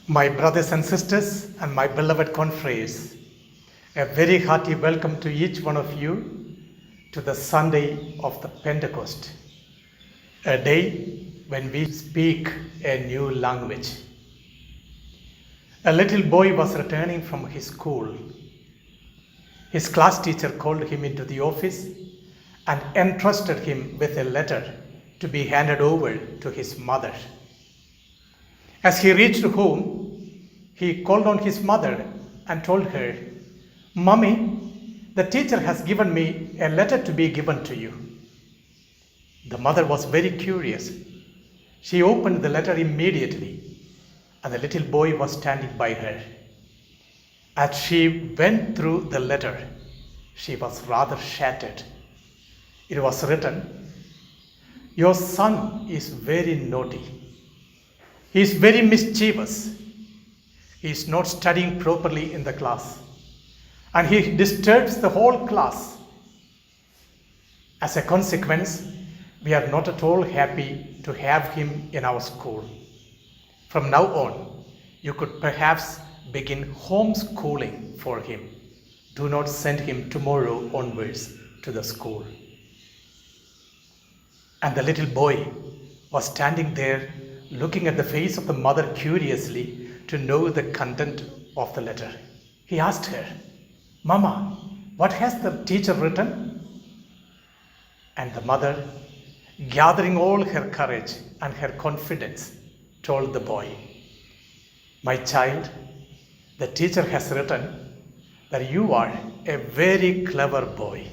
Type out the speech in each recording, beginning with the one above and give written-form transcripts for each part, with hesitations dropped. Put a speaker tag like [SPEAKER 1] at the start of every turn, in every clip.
[SPEAKER 1] My brothers and sisters and my beloved confreres, a very hearty welcome to each one of you to the Sunday of the Pentecost, a day when we speak a new language. A little boy was returning from his school. His class teacher called him into the office and entrusted him with a letter to be handed over to his mother. As he reached home, he called on his mother and told her, "Mummy, the teacher has given me a letter to be given to you." The mother was very curious. She opened the letter immediately, and the little boy was standing by her. As she went through the letter, she was rather shattered. It was written, "Your son is very naughty. He is very mischievous. He is not studying properly in the class, and he disturbs the whole class. As a consequence, we are not at all happy to have him in our school. From now on, you could perhaps begin homeschooling for him. Do not send him tomorrow onwards to the school." And the little boy was standing there looking at the face of the mother curiously to know the content of the letter. He asked her, "Mama, what has the teacher written?" And the mother, gathering all her courage and her confidence, told the boy, "My child, the teacher has written that you are a very clever boy.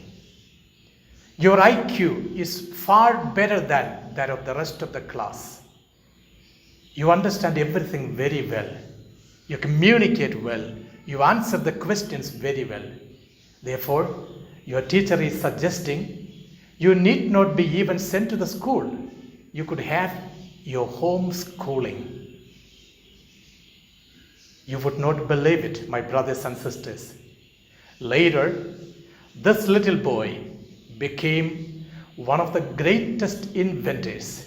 [SPEAKER 1] Your IQ is far better than that of the rest of the class. You understand everything very well. You communicate well. You answer the questions very well. Therefore, your teacher is suggesting you need not be even sent to the school. You could have your home schooling." You would not believe it, my brothers and sisters. Later, this little boy became one of the greatest inventors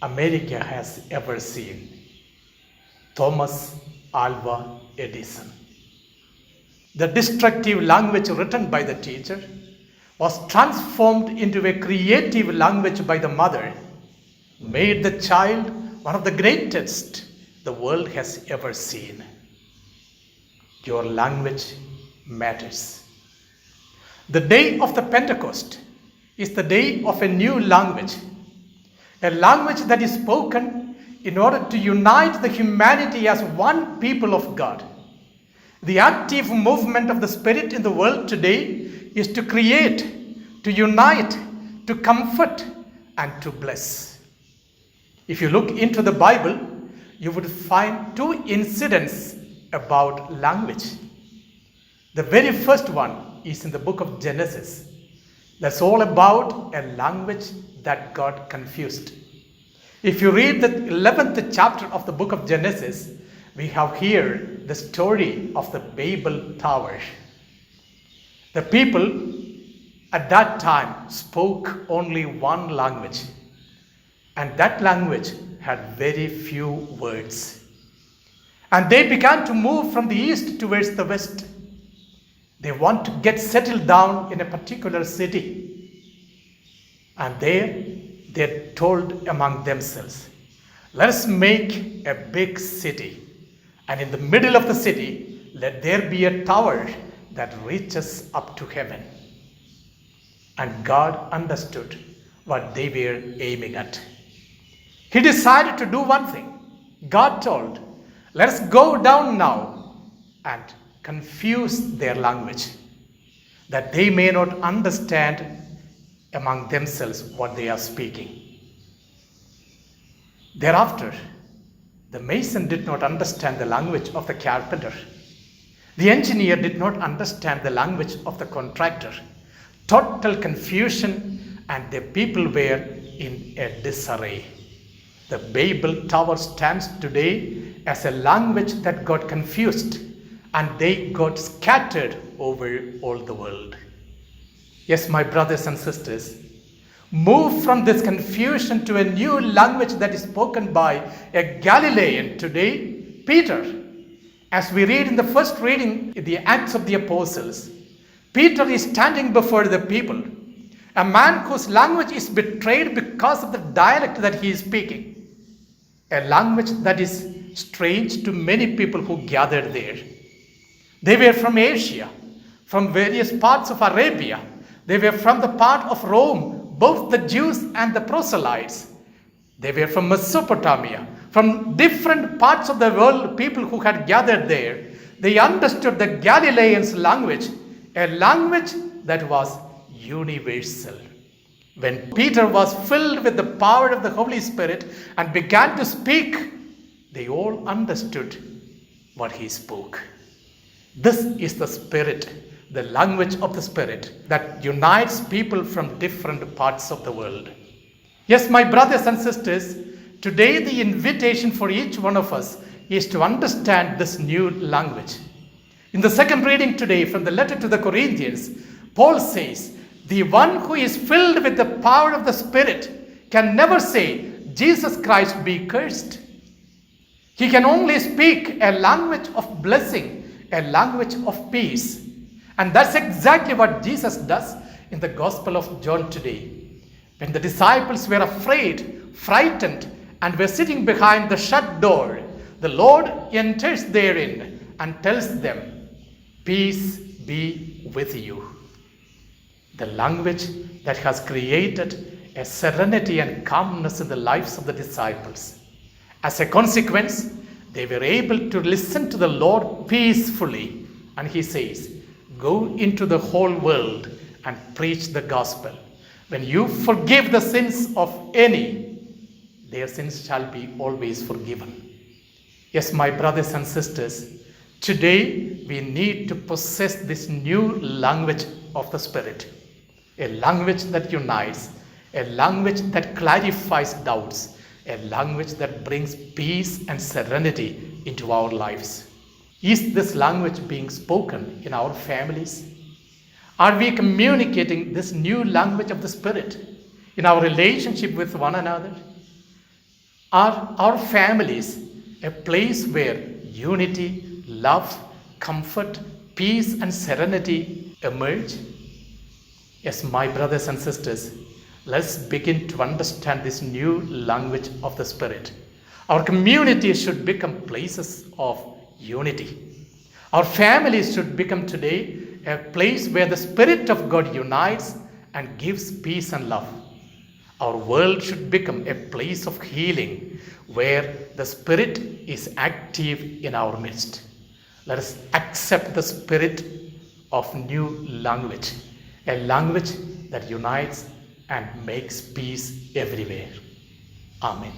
[SPEAKER 1] America has ever seen, Thomas Alva Edison. The destructive language written by the teacher was transformed into a creative language by the mother, made the child one of the greatest the world has ever seen. Your language matters. The day of the Pentecost is the day of a new language, a language that is spoken in order to unite the humanity as one people of God. The active movement of the Spirit in the world today is to create, to unite, to comfort, and to bless. If you look into the Bible, you would find two incidents about language. The very first one is in the book of Genesis. That's all about a language that got confused. If you read the 11th chapter of the book of Genesis, we have here the story of the Babel Tower. The people at that time spoke only one language, and that language had very few words. And they began to move from the east towards the west. They want to get settled down in a particular city. And there they told among themselves, "Let us make a big city. And in the middle of the city, let there be a tower that reaches up to heaven." And God understood what they were aiming at. He decided to do one thing. God told, "Let us go down now and confuse their language, that they may not understand among themselves what they are speaking." Thereafter, the mason did not understand the language of the carpenter. The engineer did not understand the language of the contractor. Total confusion, and the people were in a disarray. The Babel Tower stands today as a language that got confused, and they got scattered over all the world. Yes, my brothers and sisters, move from this confusion to a new language that is spoken by a Galilean today, Peter, As we read in the first reading in the Acts of the Apostles, Peter is standing before the people, a man whose language is betrayed because of the dialect that he is speaking, a language that is strange to many people who gathered there. They were from Asia, from various parts of Arabia. They were from the part of Rome, both the Jews and the proselytes. They were from Mesopotamia, from different parts of the world, people who had gathered there. They understood the Galileans' language, a language that was universal. When Peter was filled with the power of the Holy Spirit and began to speak, they all understood what he spoke. This is the Spirit, the language of the Spirit that unites people from different parts of the world. Yes, my brothers and sisters, today the invitation for each one of us is to understand this new language. In the second reading today from the letter to the Corinthians, Paul says, the one who is filled with the power of the Spirit can never say, Jesus Christ be cursed. He can only speak a language of blessing, a language of peace. And that's exactly what Jesus does in the Gospel of John today. When the disciples were afraid, frightened, and were sitting behind the shut door, the Lord enters therein and tells them, peace be with you. The language that has created a serenity and calmness in the lives of the disciples. As a consequence, they were able to listen to the Lord peacefully. And he says, go into the whole world and preach the gospel. When you forgive the sins of any, their sins shall be always forgiven. Yes, my brothers and sisters, today we need to possess this new language of the Spirit. A language that unites, a language that clarifies doubts, a language that brings peace and serenity into our lives. Is this language being spoken in our families? Are we communicating this new language of the Spirit in our relationship with one another? Are our families a place where unity, love, comfort, peace, and serenity emerge? Yes, my brothers and sisters, let's begin to understand this new language of the Spirit. Our communities should become places of unity. Our families should become today a place where the Spirit of God unites and gives peace and love. Our world should become a place of healing where the Spirit is active in our midst. Let us accept the spirit of new language, a language that unites and makes peace everywhere. Amen.